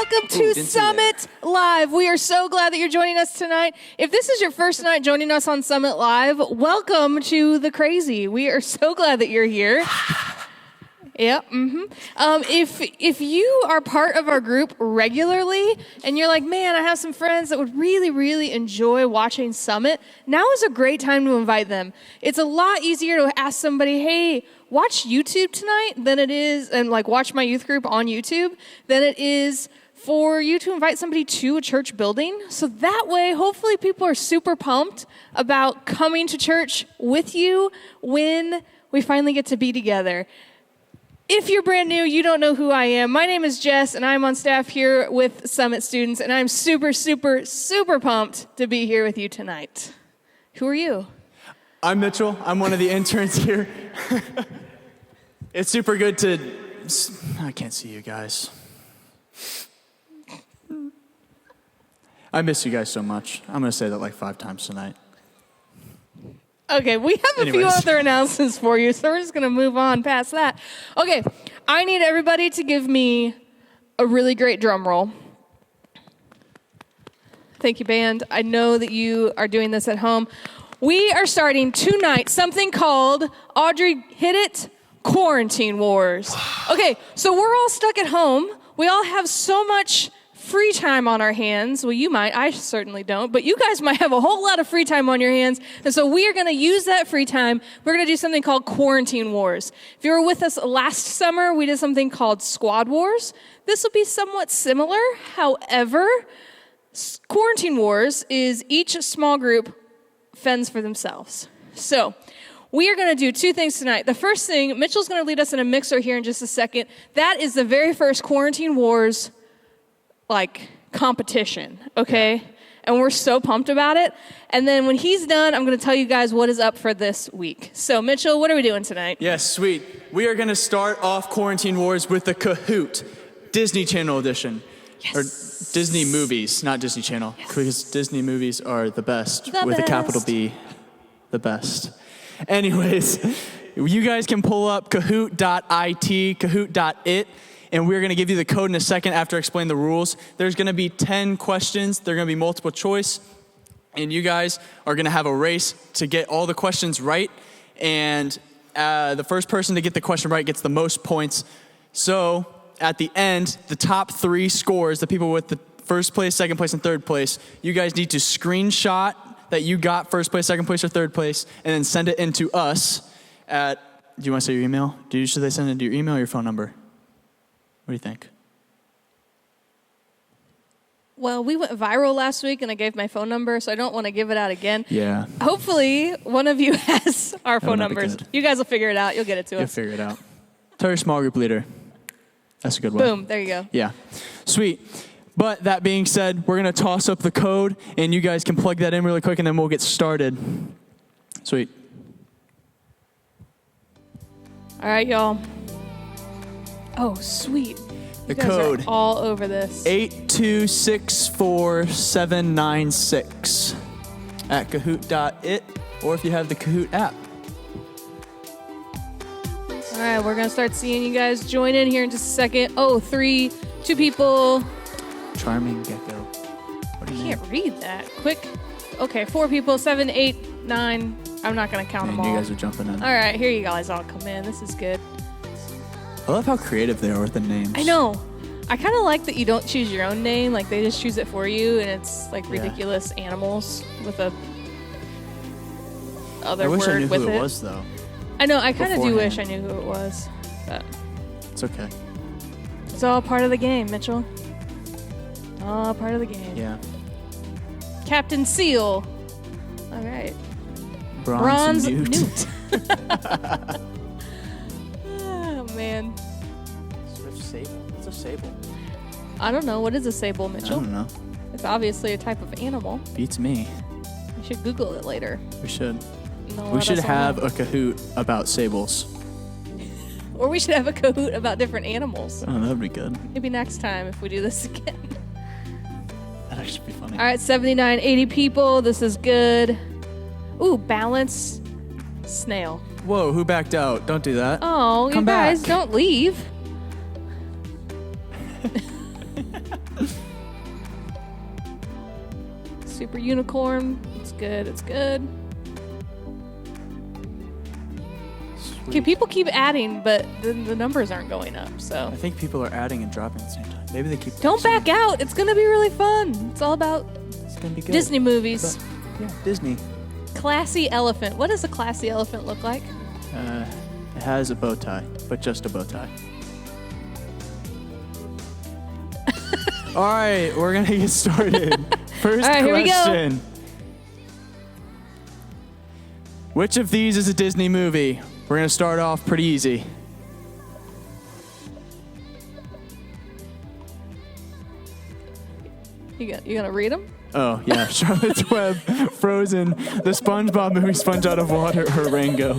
welcome to Summit Live. We are so glad that you're joining us tonight. If this is your first night joining us on Summit Live, welcome to the crazy. We are so glad that you're here. Yeah. If you are part of our group regularly and you're like, man, I have some friends that would really, really enjoy watching Summit, now is a great time to invite them. It's a lot easier to ask somebody, hey, watch YouTube tonight than it is, and like watch my youth group on YouTube, than it is for you to invite somebody to a church building. So that way, hopefully people are super pumped about coming to church with you when we finally get to be together. If you're brand new, you don't know who I am. My name is Jess, and I'm on staff here with Summit students, and I'm super, super, super pumped to be here with you tonight. Who are you? I'm Mitchell. I'm one of the interns here. It's super good to... I can't see you guys. I miss you guys so much. I'm going to say that like 5 times tonight. Okay, we have a few other announcements for you, so we're just going to move on past that. Okay, I need everybody to give me a really great drum roll. Thank you, band. I know that you are doing this at home. We are starting tonight something called, Audrey, hit it, Quarantine Wars. Okay, so we're all stuck at home. We all have so much free time on our hands. Well, you might. I certainly don't. But you guys might have a whole lot of free time on your hands. And so we are going to use that free time. We're going to do something called Quarantine Wars. If you were with us last summer, we did something called Squad Wars. This will be somewhat similar. However, Quarantine Wars is each small group fends for themselves. So we are going to do 2 things tonight. The first thing, Mitchell's going to lead us in a mixer here in just a second. That is the very first Quarantine Wars competition, okay? And we're so pumped about it. And then when he's done, I'm going to tell you guys what is up for this week. So, Mitchell, what are we doing tonight? Yes, sweet. We are going to start off Quarantine Wars with the Kahoot Disney Channel edition. Yes. Or Disney movies, not Disney Channel. Yes. Because Disney movies are the best. With a capital B. The best. Anyways, you guys can pull up kahoot.it, kahoot.it. And we're going to give you the code in a second after I explain the rules. There's going to be 10 questions. They're going to be multiple choice. And you guys are going to have a race to get all the questions right. And the first person to get the question right gets the most points. So at the end, the top 3 scores, the people with the first place, second place, and third place, you guys need to screenshot that you got first place, second place, or third place, and then send it in to us at, do you want to say your email? Should they send it to your email or your phone number? What do you think? Well, we went viral last week, and I gave my phone number, so I don't want to give it out again. Yeah. Hopefully, one of you has our phone numbers. You guys will figure it out. You'll get it to us. You'll figure it out. Tell your small group leader. That's a good one. Boom. There you go. Yeah. Sweet. But that being said, we're going to toss up the code, and you guys can plug that in really quick, and then we'll get started. Sweet. All right, y'all. Oh, sweet. The you guys code. Are all over this. 8264796 at kahoot.it, or if you have the Kahoot app. All right, we're going to start seeing you guys join in here in just a second. Oh, 2 people. Charming Gecko. What do you can't read that. Quick. Okay, 4 people, 7, 8, 9. I'm not going to count them all. You guys are jumping in. All right, here you guys all come in. This is good. I love how creative they are with the names. I know. I kind of like that you don't choose your own name. Like, they just choose it for you, and it's, like, ridiculous animals with a other word with it. I wish I knew who it was, though. I know. I kind of do wish I knew who it was. But it's okay. It's all part of the game, Mitchell. All part of the game. Yeah. Captain Seal. All right. Bronze Newt. Oh, man. Swift sable? What's a sable? I don't know. What is a sable, Mitchell? I don't know. It's obviously a type of animal. Beats me. We should Google it later. We should. We should have a Kahoot about sables. Or we should have a Kahoot about different animals. Oh, that would be good. Maybe next time if we do this again. That'd actually be funny. All right, 79, 80 people. This is good. Ooh, balance snail. Whoa, who backed out? Don't do that. Oh, Come you guys, back. don't leave. Super unicorn. It's good. It's good. Okay, people keep adding, but the numbers aren't going up. So I think people are adding and dropping at the same time. Maybe they keep. don't back out. It's gonna be really fun. It's all about It's gonna be good. Disney movies. Yeah, Disney. Classy elephant. What does a classy elephant look like? It has a bow tie, but just a bow tie. All right, we're gonna get started. First All right, here we go. question. Which of these is a Disney movie? We're gonna start off pretty easy. You gonna read them? Oh, yeah. Charlotte's Web, Frozen, the SpongeBob movie, Sponge Out of Water, or Rango.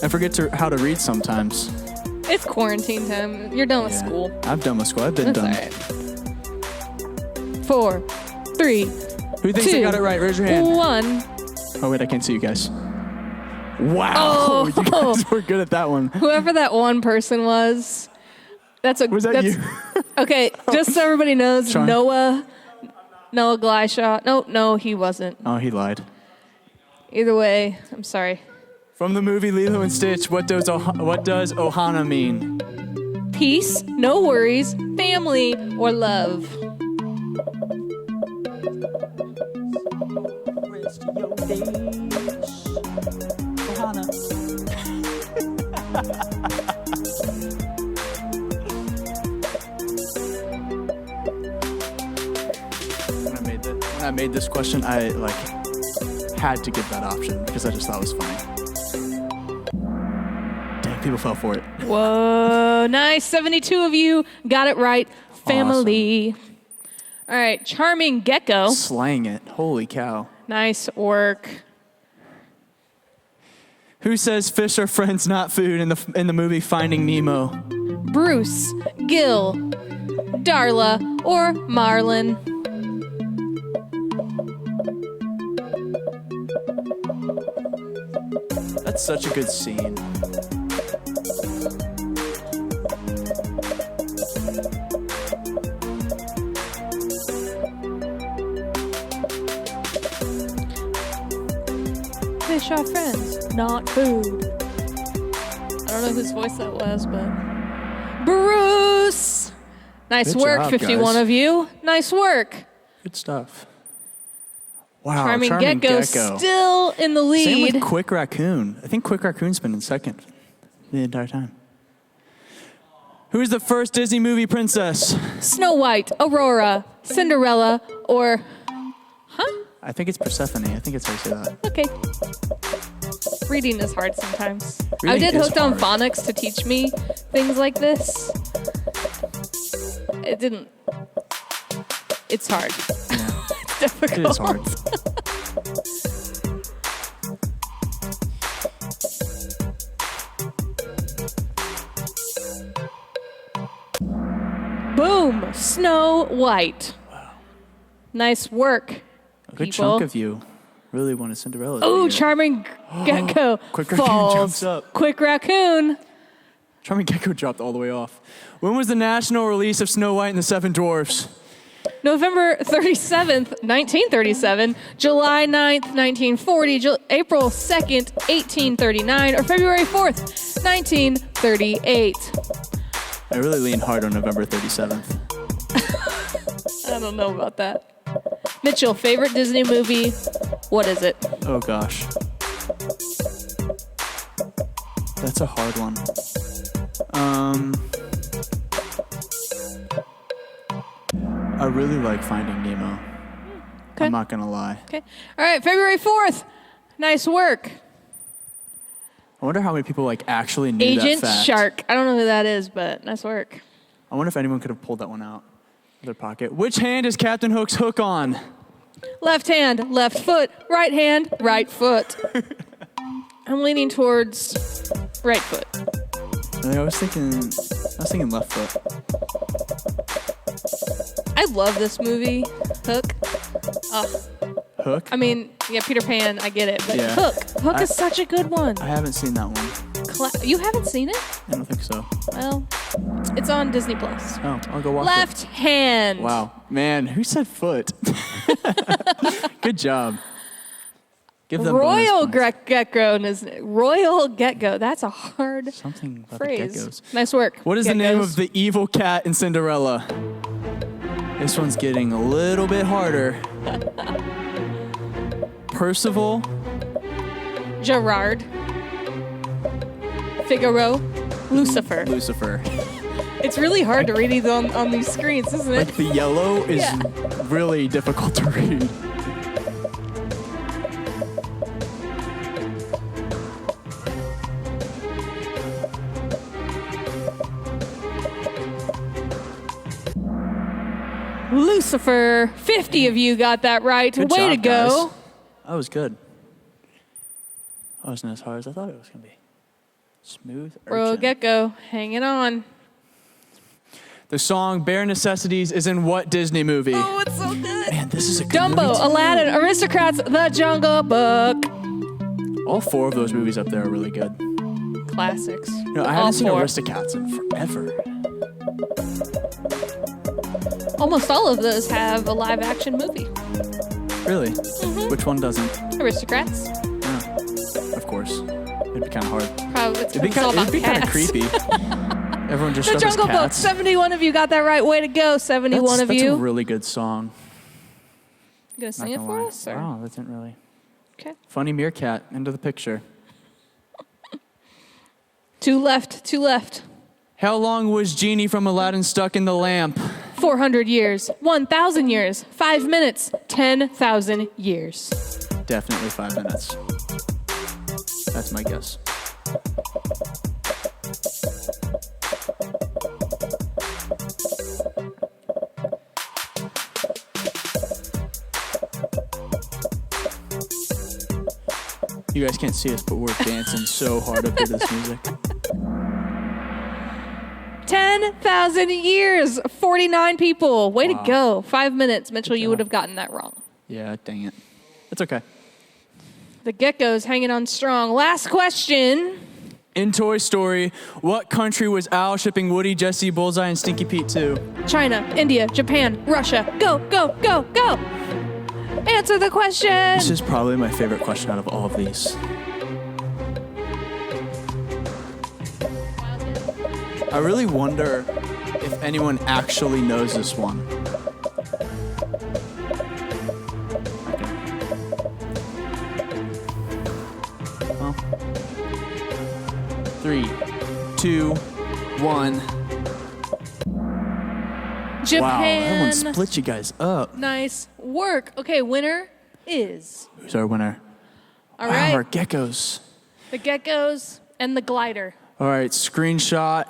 I forget how to read sometimes. It's quarantine time. You're done with school. I'm done with school. I've been That's done. all right. 4, 3, Who thinks 2, I got it right? Raise your hand. 1. Oh, wait, I can't see you guys. Wow. Oh. You guys were good at that one. Whoever that one person was, Was that you? Okay, just so everybody knows, Sean? Noah Glyshaw. No, he wasn't. Oh, he lied. Either way, I'm sorry. From the movie Lilo and Stitch, what does Ohana mean? Peace, no worries, family, or love. When I made this question, I had to give that option because I just thought it was funny. Dang, people fell for it. Whoa, nice. 72 of you got it right. Family. All right, Charming Gecko. Slaying it. Holy cow. Nice work. Who says fish are friends, not food in the movie Finding Nemo? Bruce, Gil, Darla, or Marlin. That's such a good scene. Fish are friends, not food. I don't know whose voice that was, but Bruce. Nice Good work, job, 51 guys. of you. Nice work. Good stuff. Wow, Charming Gecko still in the lead. Same with Quick Raccoon. I think Quick Raccoon's been in second the entire time. Who is the first Disney movie princess? Snow White, Aurora, Cinderella, or... I think it's Persephone. I think it's how you say that. Okay. Reading is hard sometimes. I Reading did is Hooked on hard. Phonics to teach me things like this. It didn't... It's hard. It's difficult. It is hard. Boom! Snow White. Wow. Nice work, A good people. chunk of you really wanted Cinderella. to Ooh, be it. Charming Gecko Quick Raccoon falls. jumps up. Quick Raccoon. Charming Gecko dropped all the way off. When was the national release of Snow White and the Seven Dwarfs? November 37th, 1937, July 9th, 1940, April 2nd, 1839, or February 4th, 1938. I really lean hard on November 37th. I don't know about that. Mitchell, favorite Disney movie? What is it? Oh gosh. That's a hard one. I really like Finding Nemo. Okay. I'm not gonna lie. Okay. All right, February 4th. Nice work. I wonder how many people actually knew Agent that fact. Shark. I don't know who that is, but nice work. I wonder if anyone could have pulled that one out of their pocket. Which hand is Captain Hook's hook on? Left hand, left foot, right hand, right foot. I'm leaning towards right foot. I was thinking left foot. I love this movie, Hook. Hook? I mean, yeah, Peter Pan, I get it, but Yeah. Hook is such a good one. I haven't seen that one. You haven't seen it? I don't think so. Well, it's on Disney Plus. Oh, I'll go watch Left hand. it. Wow. Man, who said foot? Good job. Give them Royal bonus points. gecko, isn't it? Royal gecko. That's a hard Something about phrase. the geckos. Nice work. What is the name geckos. of the evil cat in Cinderella? This one's getting a little bit harder. Percival, Gerard. Figaro. Lucifer. Lucifer. It's really hard to read these on these screens, isn't it? Like the yellow is Yeah. really difficult to read. Lucifer. 50 of you got that right. Good Way to job, go. guys. That was good. That wasn't as hard as I thought it was going to be. Smooth. Royal urchin. gecko. Hanging on. The song Bare Necessities is in what Disney movie? Oh, it's so good. Man, this is a good Dumbo, movie too. Aladdin, Aristocrats, The Jungle Book. All 4 of those movies up there are really good. Classics. No, I All haven't seen 4. Aristocats in forever. Almost all of those have a live action movie. Really? Mm-hmm. Which one doesn't? Aristocrats. Oh, of course. It'd be kind of hard. Probably It'd be kind of cats. creepy. Everyone just The stuff as Jungle Book. cats. 71 of you got that right. Way to go. 71 of That's you. a really good song. You gonna sing Not it gonna for lie. us? Or? Wow, that didn't really. Okay. Funny meerkat into the picture. Two left. How long was Genie from Aladdin stuck in the lamp? 400 years. 1,000 years. 5 minutes. 10,000 years. Definitely 5 minutes. That's my guess. You guys can't see us, but we're dancing so hard up to this music. 10,000 years. 49 people. Way to Wow. go. 5 minutes. Mitchell, you job. would have gotten that wrong. Yeah, dang it. It's okay. The gecko's hanging on strong. Last question. In Toy Story, what country was Al shipping Woody, Jesse, Bullseye, and Stinky Pete to? China, India, Japan, Russia. Go, go, go, go. Answer the question. This is probably my favorite question out of all of these. I really wonder if anyone actually knows this one. Okay. Well, 3, 2, 1. Japan. Wow, that one split you guys up. Nice work. Okay, winner is. Who's our winner? All Wow, right. our geckos. The geckos and the glider. All right, screenshot.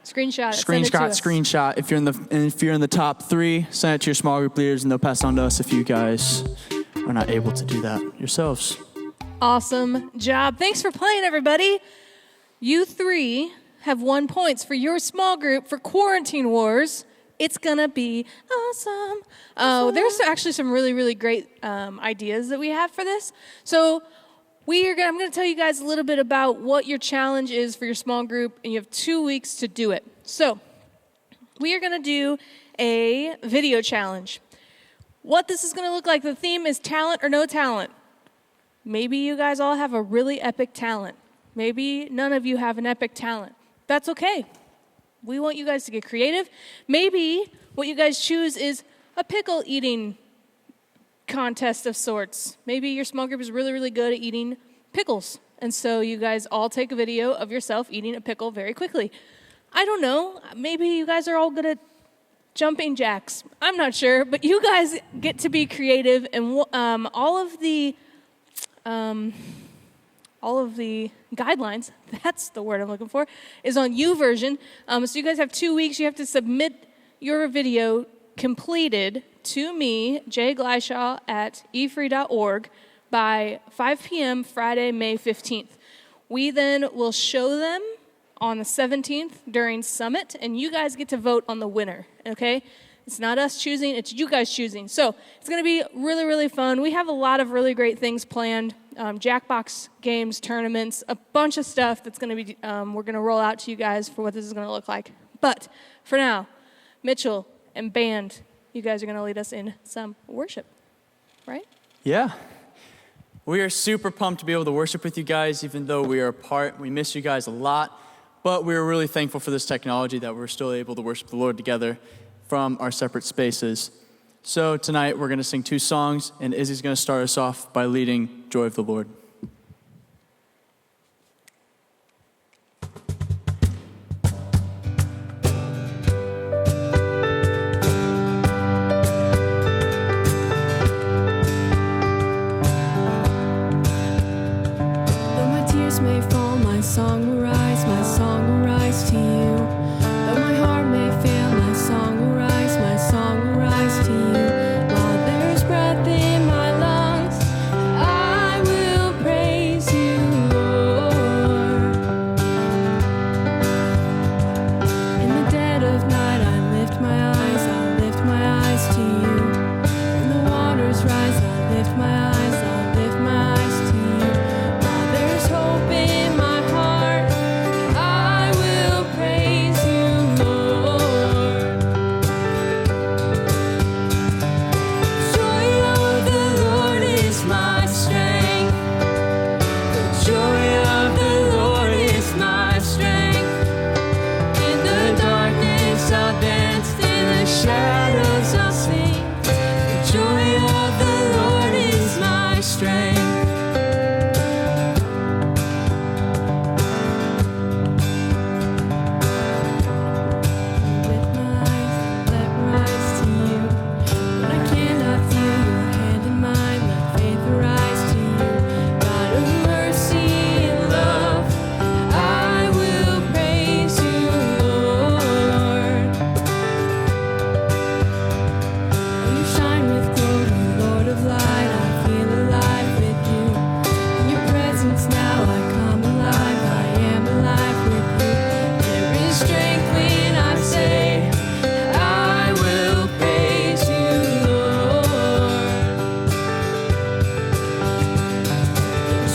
Screenshot. it, send it to us. Screenshot. If you're in the top 3, send it to your small group leaders, and they'll pass it on to us if you guys are not able to do that yourselves. Awesome job. Thanks for playing, everybody. You 3 have 1 points for your small group for Quarantine Wars. It's gonna be awesome. There's actually some really, really great ideas that we have for this. So I'm gonna tell you guys a little bit about what your challenge is for your small group, and you have 2 weeks to do it. So we are gonna do a video challenge. What this is gonna look like, the theme is talent or no talent. Maybe you guys all have a really epic talent. Maybe none of you have an epic talent. That's okay. We want you guys to get creative. Maybe what you guys choose is a pickle eating contest of sorts. Maybe your small group is really, really good at eating pickles. And so you guys all take a video of yourself eating a pickle very quickly. I don't know. Maybe you guys are all good at jumping jacks. I'm not sure. But you guys get to be creative. And all of the guidelines, that's the word I'm looking for, is on YouVersion. So you guys have 2 weeks. You have to submit your video completed to me, Jay Gleishaw, at efree.org by 5 p.m. Friday, May 15th. We then will show them on the 17th during Summit, and you guys get to vote on the winner, okay? It's not us choosing, it's you guys choosing. So it's going to be really, really fun. We have a lot of really great things planned. Jackbox games, tournaments, a bunch of stuff that's going to be, we're going to roll out to you guys for what this is going to look like. But for now, Mitchell and band, you guys are going to lead us in some worship, right? Yeah. We are super pumped to be able to worship with you guys, even though we are apart. We miss you guys a lot, but we're really thankful for this technology that we're still able to worship the Lord together from our separate spaces. So tonight we're going to sing 2 songs, and Izzy's going to start us off by leading Joy of the Lord. Though my tears may fall, my song will rise to you. Though my heart may fail, my song will rise to you. While there's breath in my lungs, I will praise you, Lord. In the dead of night, I lift my eyes to you. When the waters rise, I lift my eyes to you. While there's hope in my heart, I will praise you, Lord. Joy of the Lord is my strength. The joy of the Lord is my strength. In the darkness I'll dance, in the shadows I'll sing. The joy of the Lord is my strength. With my eyes, let rise to you. When I cannot feel your hand in mine, let faith arise to you. God of mercy and love, I will praise you, Lord. You shine with glory, Lord of light. I feel alive with you. In your presence now I come alive. I am alive with you. There is strength when I say, I will praise you, Lord.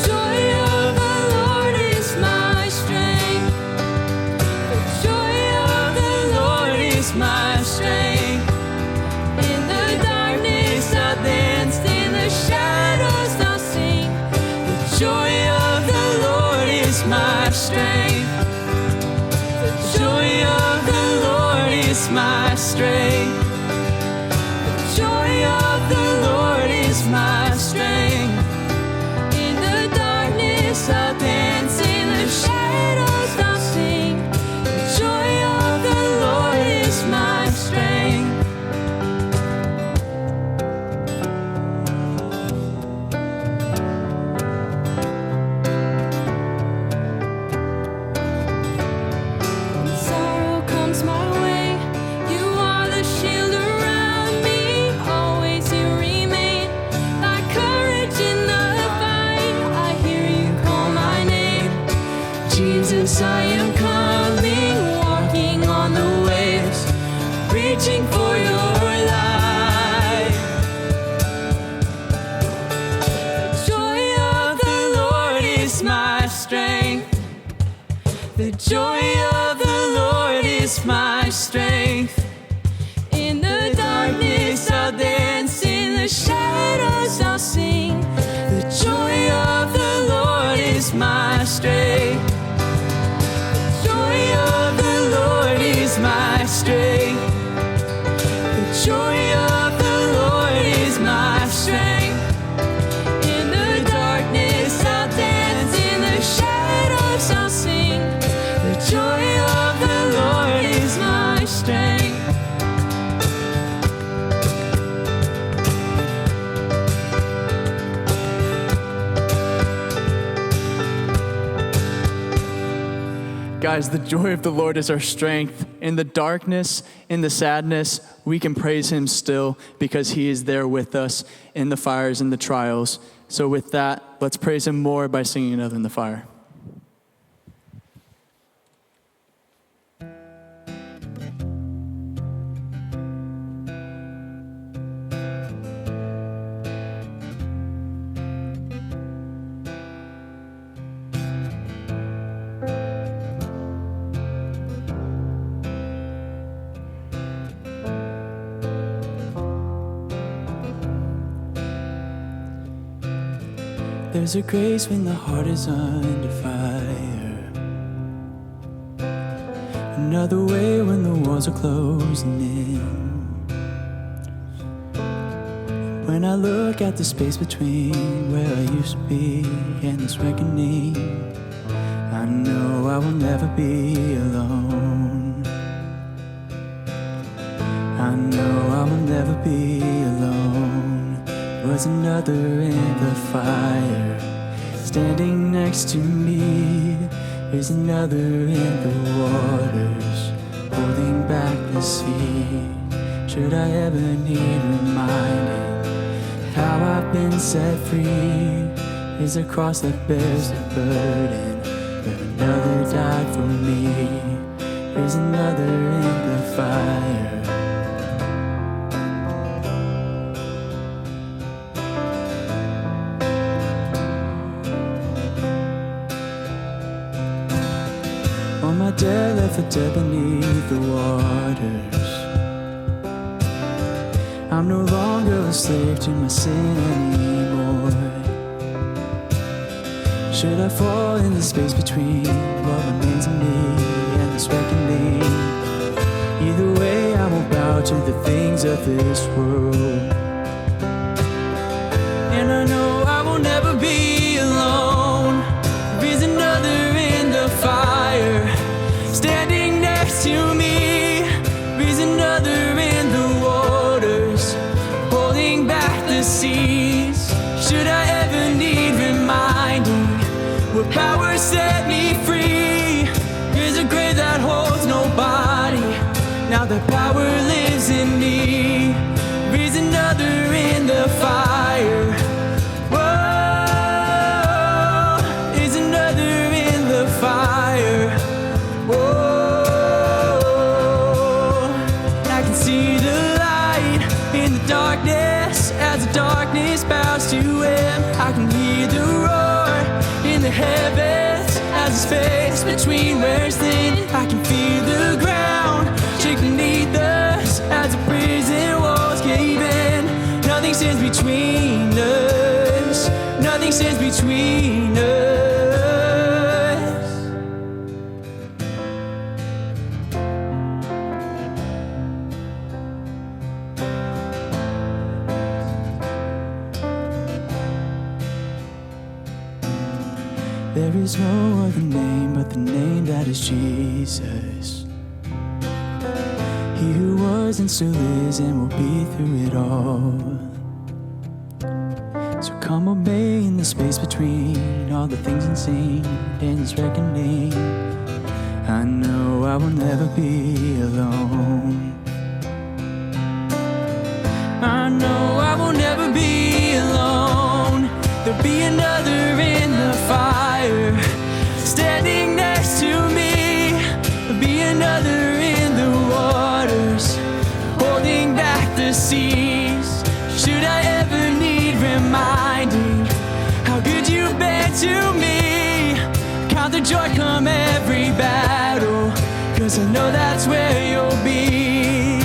Joy of the Lord is my strength. The joy of the Lord is my strength. In the darkness I'll dance, in the shadows I'll sing. The joy of the Lord is my strength. The joy of the Lord is my strength. The joy of the Lord is my strength. In the darkness I'll dance, in the shadows I'll sing. The joy of the Lord is my strength. When sorrow comes my way, you are the shield around me. Always you remain, thy courage in the fight. I hear you call my name. Jesus, I am coming, walking on the waves, reaching for your light. The joy of the Lord is my strength. The joy of the Lord is my strength. In the darkness I'll dance, in the shadows I'll sing. The joy of the Lord is my strength. The joy of the Lord is my strength. The joy of the Lord is my strength. In the darkness I'll dance, in the shadows I'll sing. The joy of the Lord is my strength. Guys, the joy of the Lord is our strength. In the darkness, in the sadness, we can praise him still because he is there with us in the fires and the trials. So with that, let's praise him more by singing Another in the Fire. There's a grace when the heart is under fire. Another way when the walls are closing in. When I look at the space between where I used to be and this reckoning, I know I will never be alone. I know I will never be alone. Was another in the fire. Standing next to me is another in the waters, holding back the sea. Should I ever need reminding how I've been set free? Is a cross that bears the burden, but another died for me. There's another in the fire. On my dead left for dead beneath the waters. I'm no longer a slave to my sin anymore. Should I fall in the space between what remains of me and this reckoning? Either way, I won't bow to the things of this world. And I know I will never be alone. There is another in the fire, standing next to me. There is another in the waters, holding back the seas. Should I ever need reminding what power set me free? There's a grave that holds nobody. Now that power lives in me. There is another in the fire. Whoa, is another in the fire. Whoa, I can see the light in the darkness as the darkness bows to him. I can hear the roar in the heavens as the space between wears thin. I can feel the ground shake beneath us as the prison walls cave in. Nothing stands between us. Nothing stands between us. There is no other name but the name that is Jesus. He who was and still is and will be through it all. So come obey in the space between all the things unseen and this reckoning. I know I will never be alone. I know I will never be alone. There'll be another in the fire, standing next to me. There'll be another in the waters, holding back the seas. Should I ever need reminding how good you've been to me? Count the joy come every battle, 'cause I know that's where you'll be.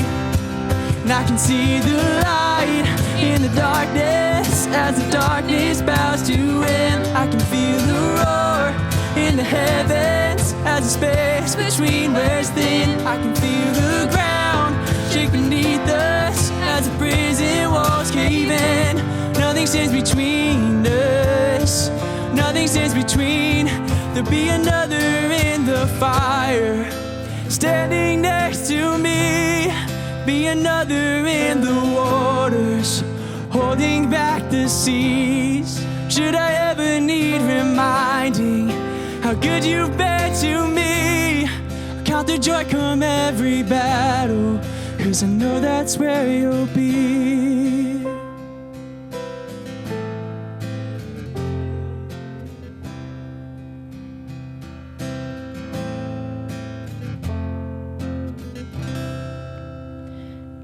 And I can see the light in the darkness as the darkness bows to him. I can feel the roar in the heavens as the space between wears thin. I can feel the ground shake beneath us as the prison walls cave in. Nothing stands between us. Nothing stands between. There'll be another in the fire, standing next to me. Be another in the waters, holding back the seas. Should I ever need reminding how good you've been to me? Count the joy come every battle, 'cause I know that's where you'll be.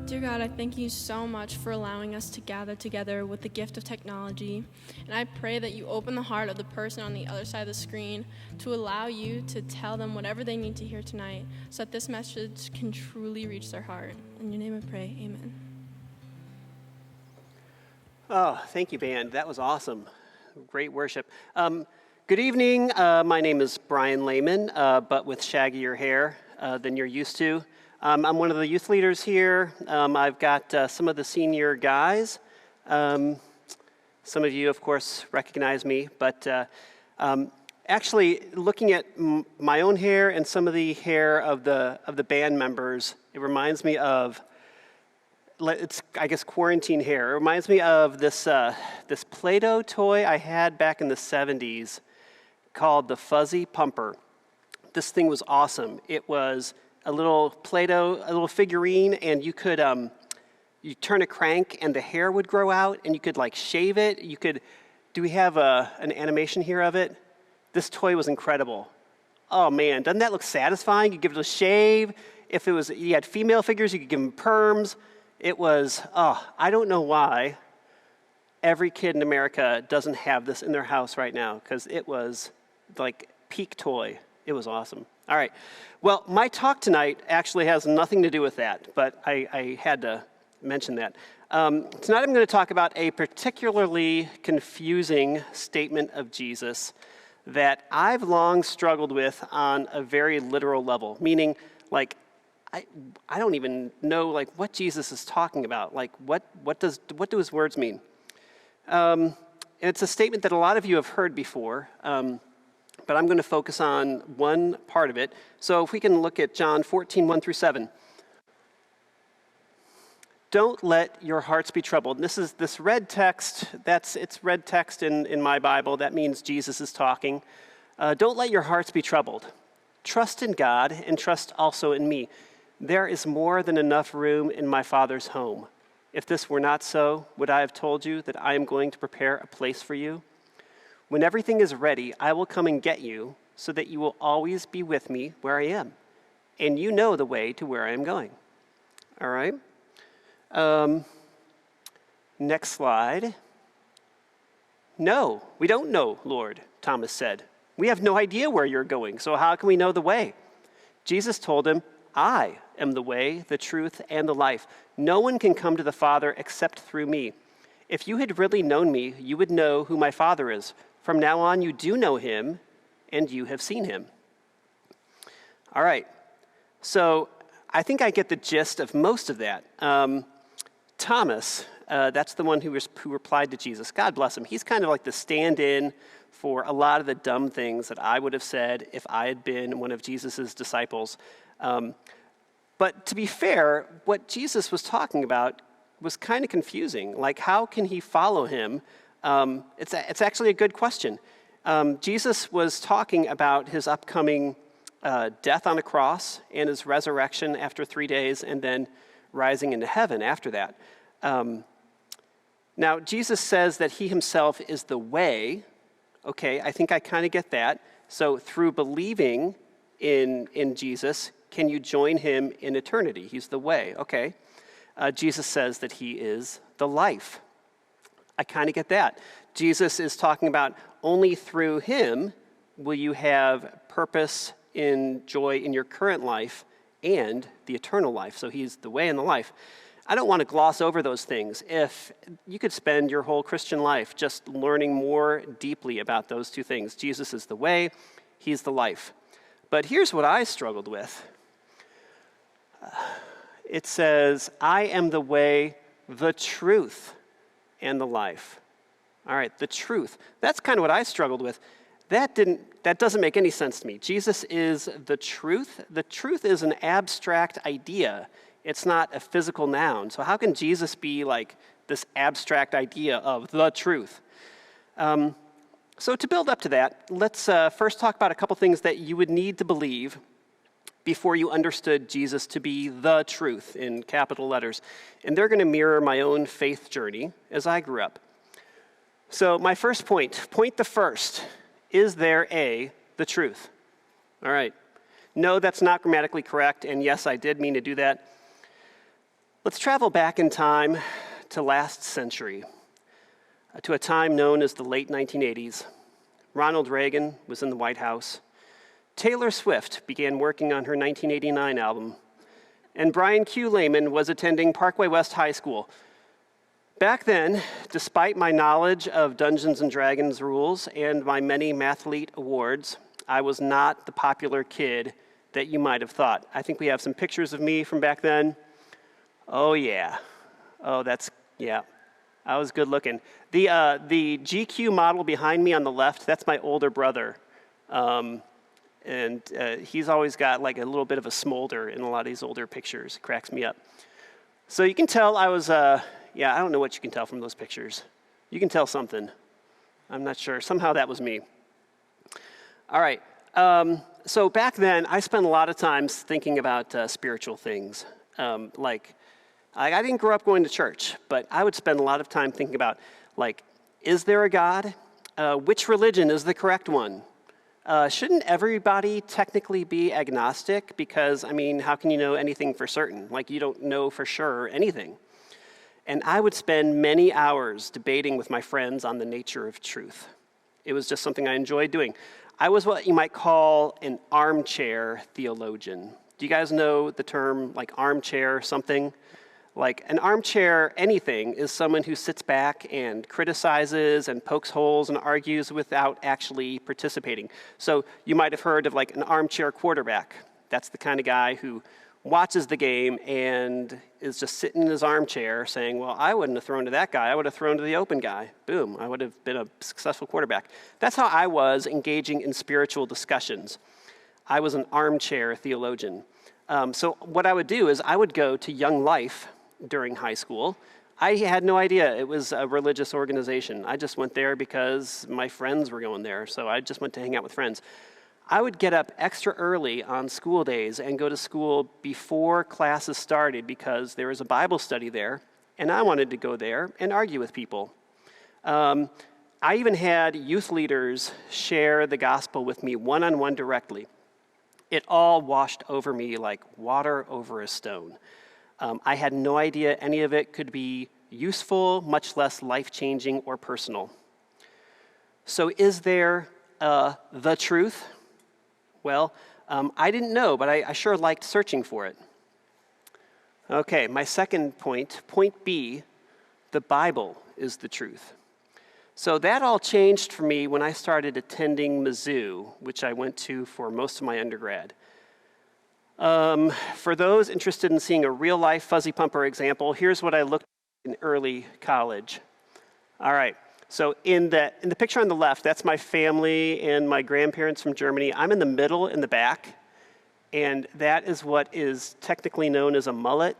Dear God, I thank you so much for allowing us to gather together with the gift of technology. And I pray that you open the heart of the person on the other side of the screen to allow you to tell them whatever they need to hear tonight so that this message can truly reach their heart. In your name I pray, amen. Oh, thank you, band. That was awesome. Great worship. Good evening. My name is Brian Lehman, but with shaggier hair than you're used to. I'm one of the youth leaders here. I've got some of the senior guys. Some of you, of course, recognize me, but actually, looking at my own hair and some of the hair of the band members, it reminds me of, it's, I guess, quarantine hair. It reminds me of this Play-Doh toy I had back in the 70s called the Fuzzy Pumper. This thing was awesome. It was a little Play-Doh, a little figurine, and you could, you turn a crank and the hair would grow out, and you could like shave it. You could, do we have an animation here of it? This toy was incredible. Oh man, doesn't that look satisfying? You give it a shave. If it was, you had female figures, you could give them perms. It was, I don't know why every kid in America doesn't have this in their house right now, because it was like peak toy. It was awesome. All right. Well, my talk tonight actually has nothing to do with that, but I had to mention that. Tonight I'm going to talk about a particularly confusing statement of Jesus that I've long struggled with on a very literal level, meaning like I don't even know like what Jesus is talking about. Like what do his words mean? And it's a statement that a lot of you have heard before, but I'm going to focus on one part of it. So if we can look at John 14, 1 through 7. Don't let your hearts be troubled. And this is this red text, it's red text in my Bible. That means Jesus is talking. Don't let your hearts be troubled. Trust in God and trust also in me. There is more than enough room in my Father's home. If this were not so, would I have told you that I am going to prepare a place for you? When everything is ready, I will come and get you so that you will always be with me where I am. And you know the way to where I am going. All right? Next slide. No, we don't know, Lord, Thomas said. We have no idea where you're going, so how can we know the way? Jesus told him, I am the way, the truth, and the life. No one can come to the Father except through me. If you had really known me, you would know who my Father is. From now on, you do know him, and you have seen him. All right, so I think I get the gist of most of that. Thomas, that's the one who replied to Jesus. God bless him. He's kind of like the stand-in for a lot of the dumb things that I would have said if I had been one of Jesus' disciples. But to be fair, what Jesus was talking about was kind of confusing. Like, how can he follow him? It's actually a good question. Jesus was talking about his upcoming death on a cross and his resurrection after 3 days and then rising into heaven after that. Now, Jesus says that he himself is the way. Okay, I think I kind of get that. So through believing in Jesus, can you join him in eternity? He's the way. Okay. Jesus says that he is the life. I kind of get that. Jesus is talking about only through him will you have purpose in joy in your current life and the eternal life. So he's the way and the life. I don't want to gloss over those things. If you could spend your whole Christian life just learning more deeply about those two things. Jesus is the way, he's the life. But here's what I struggled with. It says, I am the way, the truth, and the life. All right, the truth. That's kind of what I struggled with. That doesn't make any sense to me. Jesus is the truth. The truth is an abstract idea. It's not a physical noun. So how can Jesus be like this abstract idea of the truth? So to build up to that, let's first talk about a couple things that you would need to believe before you understood Jesus to be the truth in capital letters. And they're going to mirror my own faith journey as I grew up. So my first point the first, is there the truth? All right. No, that's not grammatically correct, and yes, I did mean to do that. Let's travel back in time to last century, to a time known as the late 1980s. Ronald Reagan was in the White House. Taylor Swift began working on her 1989 album. And Brian Q. Lehman was attending Parkway West High School. Back then, despite my knowledge of Dungeons & Dragons rules and my many Mathlete awards, I was not the popular kid that you might have thought. I think we have some pictures of me from back then. Oh, yeah. Oh, yeah. I was good looking. The GQ model behind me on the left, that's my older brother. And he's always got like a little bit of a smolder in a lot of these older pictures. It cracks me up. So you can tell I was, I don't know what you can tell from those pictures. You can tell something. I'm not sure. Somehow that was me. All right. So back then, I spent a lot of time thinking about spiritual things. I didn't grow up going to church, but I would spend a lot of time thinking about, like, is there a God? Which religion is the correct one? Shouldn't everybody technically be agnostic? Because, I mean, how can you know anything for certain? Like, you don't know for sure anything. And I would spend many hours debating with my friends on the nature of truth. It was just something I enjoyed doing. I was what you might call an armchair theologian. Do you guys know the term, like, armchair something? Like, an armchair anything is someone who sits back and criticizes and pokes holes and argues without actually participating. So you might have heard of, like, an armchair quarterback. That's the kind of guy who watches the game and is just sitting in his armchair saying, well, I wouldn't have thrown to that guy. I would have thrown to the open guy. Boom, I would have been a successful quarterback. That's how I was engaging in spiritual discussions. I was an armchair theologian. So what I would do is I would go to Young Life during high school. I had no idea it was a religious organization. I just went there because my friends were going there, so I just went to hang out with friends. I would get up extra early on school days and go to school before classes started because there was a Bible study there, and I wanted to go there and argue with people. I even had youth leaders share the gospel with me one-on-one directly. It all washed over me like water over a stone. I had no idea any of it could be useful, much less life-changing or personal. So is there the truth? Well, I didn't know, but I sure liked searching for it. Okay, my second point B, the Bible is the truth. So that all changed for me when I started attending Mizzou, which I went to for most of my undergrad. For those interested in seeing a real-life fuzzy pumper example, here's what I looked at in early college. All right. So in the picture on the left, that's my family and my grandparents from Germany. I'm in the middle in the back, and that is what is technically known as a mullet,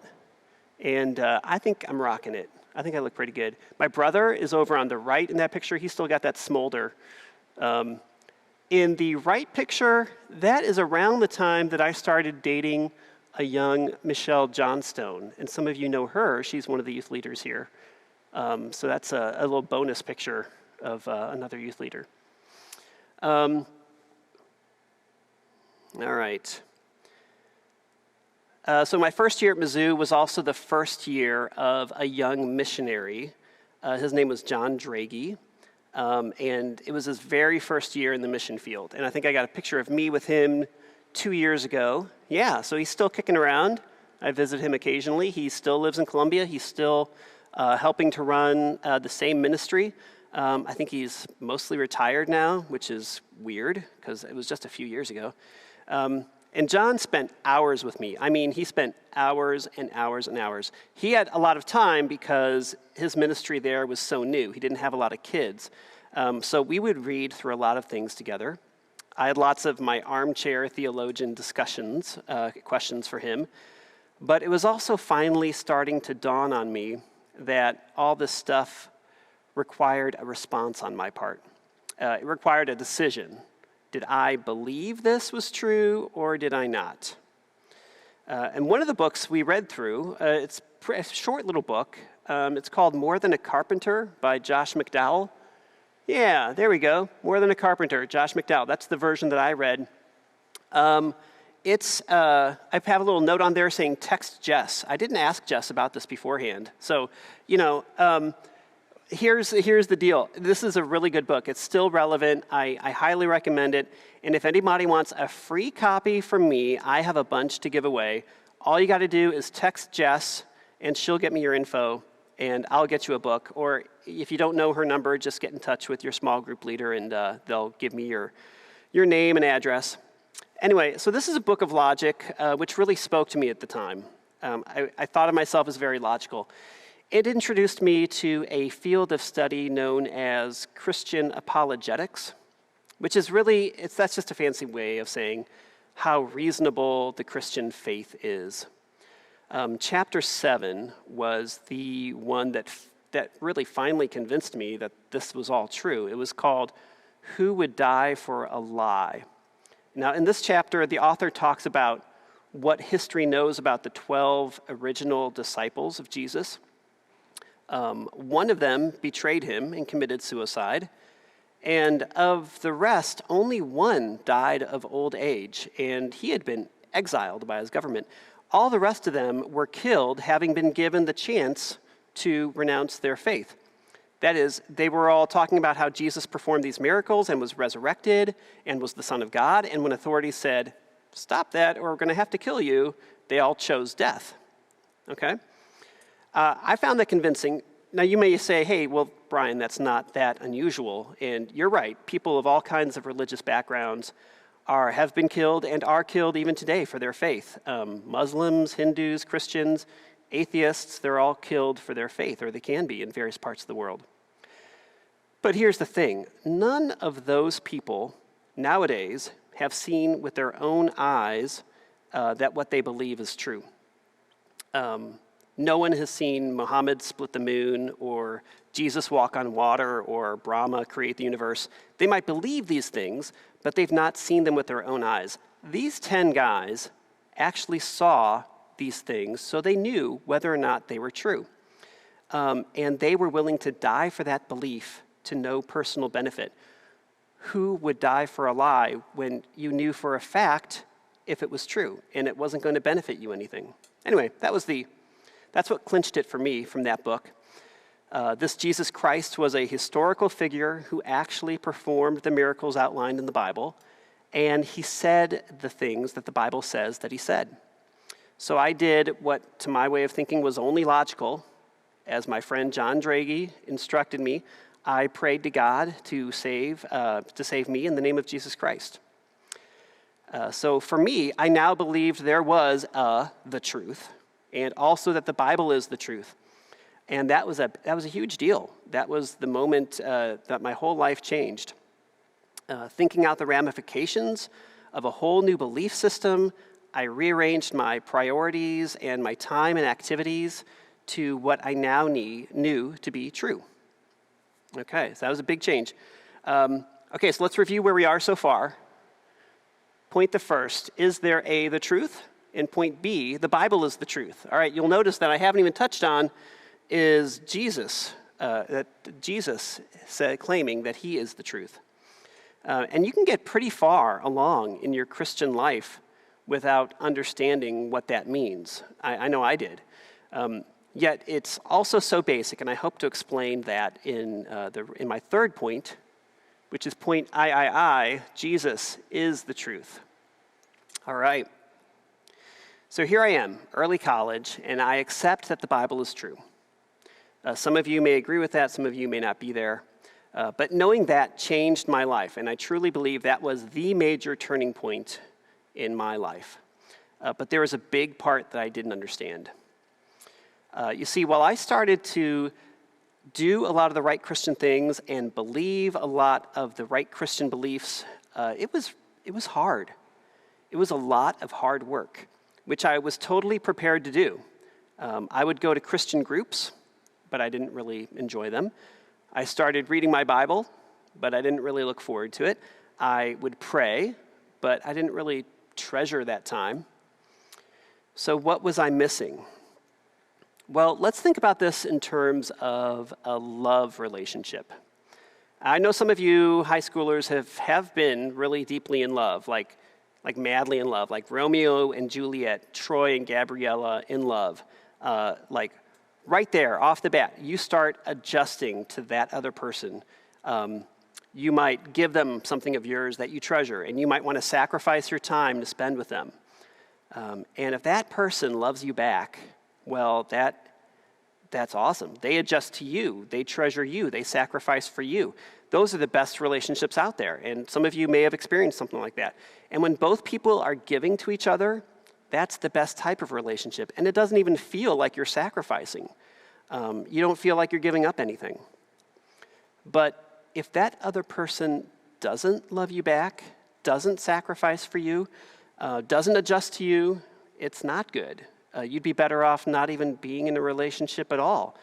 and I think I'm rocking it. I think I look pretty good. My brother is over on the right in that picture. He's still got that smolder. In the right picture, that is around the time that I started dating a young Michelle Johnstone, and some of you know her. She's one of the youth leaders here. So that's a little bonus picture of another youth leader. All right. So my first year at Mizzou was also the first year of a young missionary. His name was John Draghi, and it was his very first year in the mission field. And I think I got a picture of me with him 2 years ago. Yeah, so he's still kicking around. I visit him occasionally. He still lives in Columbia. He's still helping to run the same ministry. I think he's mostly retired now, which is weird because it was just a few years ago. And John spent hours with me. I mean, he spent hours and hours and hours. He had a lot of time because his ministry there was so new. He didn't have a lot of kids. So we would read through a lot of things together. I had lots of my armchair theologian discussions, questions for him. But it was also finally starting to dawn on me that all this stuff required a response on my part. It required a decision. Did I believe this was true, or did I not? And one of the books we read through, it's a short little book. It's called More Than a Carpenter by Josh McDowell. Yeah, there we go. More Than a Carpenter, Josh McDowell. That's the version that I read. I have a little note on there saying text Jess. I didn't ask Jess about this beforehand. So, here's the deal. This is a really good book. It's still relevant. I highly recommend it. And if anybody wants a free copy from me, I have a bunch to give away. All you got to do is text Jess, and she'll get me your info. and I'll get you a book. Or if you don't know her number, just get in touch with your small group leader, and they'll give me your name and address. Anyway, so this is a book of logic, which really spoke to me at the time. I thought of myself as very logical. It introduced me to a field of study known as Christian apologetics, which is really, that's just a fancy way of saying how reasonable the Christian faith is. Chapter 7 was the one that really finally convinced me that this was all true. It was called, Who Would Die for a Lie? Now, in this chapter, the author talks about what history knows about the 12 original disciples of Jesus. One of them betrayed him and committed suicide. And of the rest, only one died of old age, and he had been exiled by his government. All the rest of them were killed, having been given the chance to renounce their faith. That is, they were all talking about how Jesus performed these miracles and was resurrected and was the Son of God. And when authorities said, stop that, or we're going to have to kill you, they all chose death. Okay? I found that convincing. Now, you may say, hey, well, Brian, that's not that unusual. And you're right. People of all kinds of religious backgrounds have been killed and are killed even today for their faith. Muslims, Hindus, Christians, atheists, they're all killed for their faith, or they can be in various parts of the world. But here's the thing. None of those people nowadays have seen with their own eyes that what they believe is true. No one has seen Muhammad split the moon, or Jesus walk on water, or Brahma create the universe. They might believe these things, but they've not seen them with their own eyes. These 10 guys actually saw these things, so they knew whether or not they were true. And they were willing to die for that belief to no personal benefit. Who would die for a lie when you knew for a fact if it was true and it wasn't going to benefit you anything? Anyway, that's what clinched it for me from that book. This Jesus Christ was a historical figure who actually performed the miracles outlined in the Bible, and he said the things that the Bible says that he said. So I did what, to my way of thinking, was only logical. As my friend John Draghi instructed me, I prayed to God to save me in the name of Jesus Christ. So for me, I now believed there was the truth, and also that the Bible is the truth. And that was a huge deal. That was the moment that my whole life changed. Thinking out the ramifications of a whole new belief system, I rearranged my priorities and my time and activities to what I now knew to be true. Okay, so that was a big change. Okay, so let's review where we are so far. Point the first, is there A, the truth? And point B, the Bible is the truth. All right, you'll notice that I haven't even touched on is Jesus, that Jesus said, claiming that he is the truth. And you can get pretty far along in your Christian life without understanding what that means. I know I did. Yet it's also so basic, and I hope to explain that in my third point, which is point I, Jesus is the truth. All right. So here I am, early college, and I accept that the Bible is true. Some of you may agree with that, some of you may not be there. But knowing that changed my life, and I truly believe that was the major turning point in my life. But there was a big part that I didn't understand. You see, while I started to do a lot of the right Christian things and believe a lot of the right Christian beliefs, it was hard. It was a lot of hard work, which I was totally prepared to do. I would go to Christian groups, but I didn't really enjoy them. I started reading my Bible, but I didn't really look forward to it. I would pray, but I didn't really treasure that time. So what was I missing? Well, let's think about this in terms of a love relationship. I know some of you high schoolers have been really deeply in love, like madly in love, like Romeo and Juliet, Troy and Gabriella in love. Like right there, off the bat, you start adjusting to that other person. You might give them something of yours that you treasure, and you might want to sacrifice your time to spend with them. And if that person loves you back, well, that that's awesome. They adjust to you. They treasure you. They sacrifice for you. Those are the best relationships out there. And some of you may have experienced something like that. And when both people are giving to each other, that's the best type of relationship. And it doesn't even feel like you're sacrificing. You don't feel like you're giving up anything. But if that other person doesn't love you back, doesn't sacrifice for you, doesn't adjust to you, it's not good. You'd be better off not even being in a relationship at all,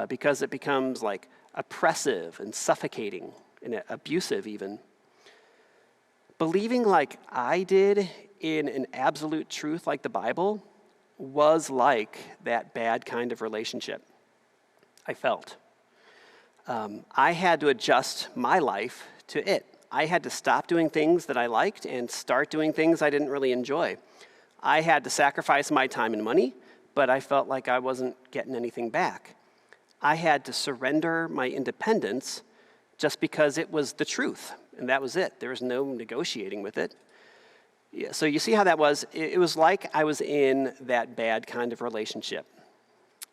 because it becomes like oppressive and suffocating and abusive even. Believing like I did in an absolute truth like the Bible was like that bad kind of relationship I felt. I had to adjust my life to it. I had to stop doing things that I liked and start doing things I didn't really enjoy. I had to sacrifice my time and money, but I felt like I wasn't getting anything back. I had to surrender my independence just because it was the truth, and that was it. There was no negotiating with it. Yeah, so you see how that was? It was like I was in that bad kind of relationship.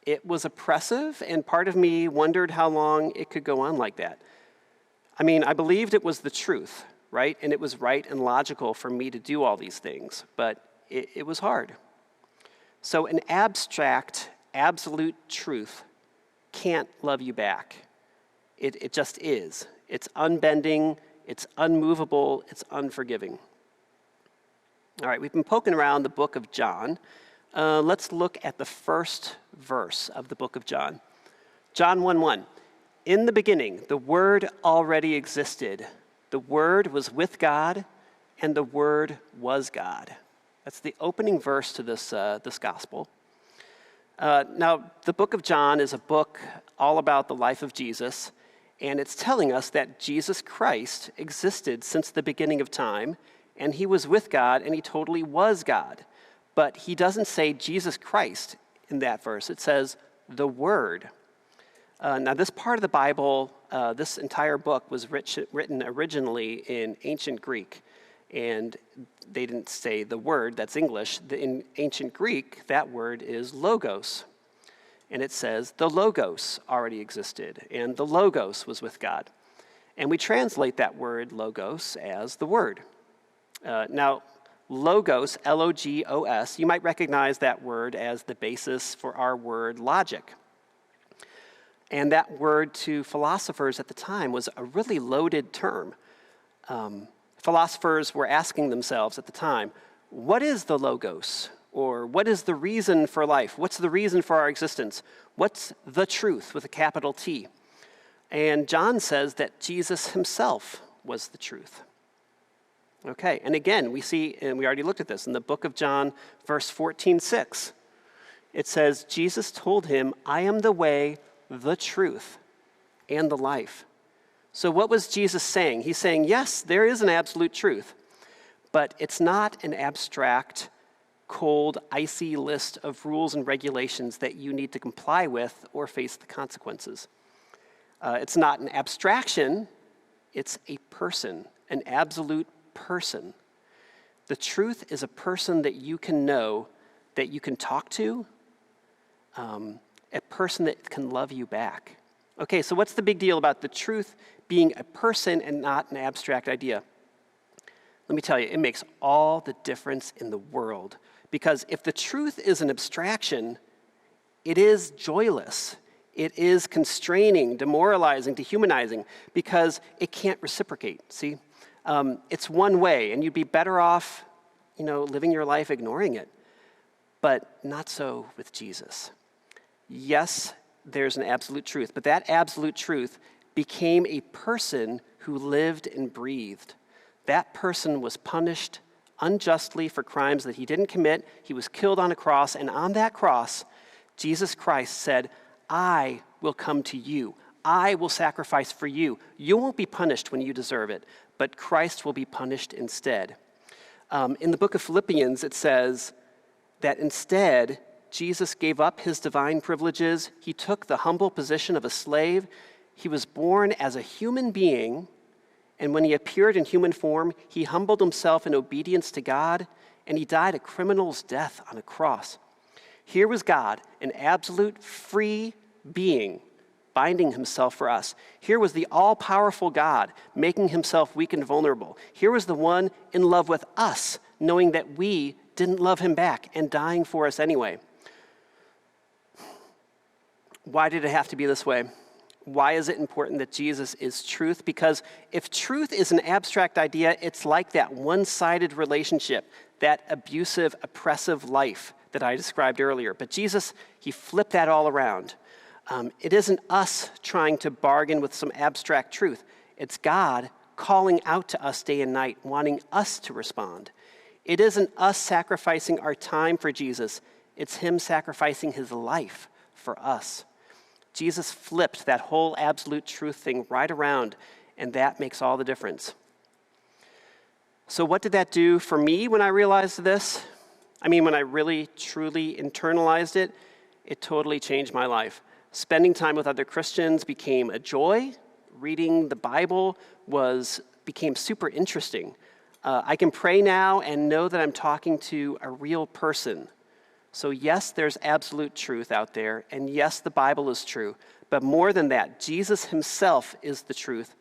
It was oppressive, and part of me wondered how long it could go on like that. I mean, I believed it was the truth, right? And it was right and logical for me to do all these things, but it was hard. So an abstract, absolute truth can't love you back. It just is. It's unbending, it's unmovable, it's unforgiving. All right, we've been poking around the book of John. Let's look at the first verse of the book of John. John 1:1. In the beginning, the Word already existed. The Word was with God, and the Word was God. That's the opening verse to this gospel. Now, the book of John is a book all about the life of Jesus, and it's telling us that Jesus Christ existed since the beginning of time, and he was with God, and he totally was God. But he doesn't say Jesus Christ in that verse. It says the Word. Now, this part of the Bible, this entire book was written originally in ancient Greek. And they didn't say the word, that's English. In ancient Greek, that word is logos. And it says the logos already existed, and the logos was with God. And we translate that word logos as the Word. Now, logos, L-O-G-O-S, you might recognize that word as the basis for our word logic. And that word to philosophers at the time was a really loaded term. Philosophers were asking themselves at the time, what is the logos? Or what is the reason for life? What's the reason for our existence? What's the truth with a capital T? And John says that Jesus himself was the truth. Okay, and again, we see, and we already looked at this, in the book of John, verse 14:6. It says, Jesus told him, I am the way, the truth, and the life. So what was Jesus saying? He's saying, yes, there is an absolute truth, but it's not an abstract, cold, icy list of rules and regulations that you need to comply with or face the consequences. It's not an abstraction, it's a person, an absolute person. The truth is a person that you can know, that you can talk to, a person that can love you back. Okay, so what's the big deal about the truth being a person and not an abstract idea? Let me tell you, it makes all the difference in the world. Because if the truth is an abstraction, it is joyless. It is constraining, demoralizing, dehumanizing, because it can't reciprocate, see? It's one way, and you'd be better off, living your life ignoring it. But not so with Jesus. Yes, there's an absolute truth, but that absolute truth became a person who lived and breathed. That person was punished unjustly for crimes that he didn't commit. He was killed on a cross, and on that cross, Jesus Christ said, I will come to you. I will sacrifice for you. You won't be punished when you deserve it, but Christ will be punished instead. In the book of Philippians, it says that instead, Jesus gave up his divine privileges. He took the humble position of a slave. He was born as a human being, and when he appeared in human form, he humbled himself in obedience to God, and he died a criminal's death on a cross. Here was God, an absolute, free, being, binding himself for us. Here was the all-powerful God making himself weak and vulnerable. Here was the one in love with us, knowing that we didn't love him back and dying for us anyway. Why did it have to be this way? Why is it important that Jesus is truth? Because if truth is an abstract idea, it's like that one-sided relationship, that abusive, oppressive life that I described earlier. But Jesus, he flipped that all around. It isn't us trying to bargain with some abstract truth. It's God calling out to us day and night, wanting us to respond. It isn't us sacrificing our time for Jesus. It's him sacrificing his life for us. Jesus flipped that whole absolute truth thing right around, and that makes all the difference. So what did that do for me when I realized this? When I really, truly internalized it, it totally changed my life. Spending time with other Christians became a joy. Reading the Bible became super interesting. I can pray now and know that I'm talking to a real person. So yes, there's absolute truth out there, and yes, the Bible is true. But more than that, Jesus himself is the truth,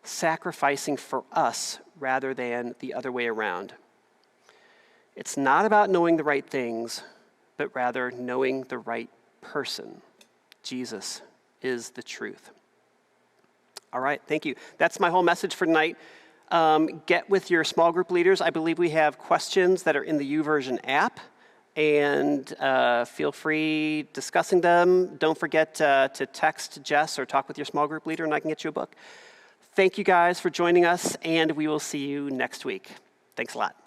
sacrificing for us rather than the other way around. It's not about knowing the right things, but rather knowing the right person. Jesus is the truth. All right, thank you. That's my whole message for tonight. Get with your small group leaders. I believe we have questions that are in the YouVersion app, and feel free discussing them. Don't forget to text Jess or talk with your small group leader, and I can get you a book. Thank you guys for joining us, and we will see you next week. Thanks a lot.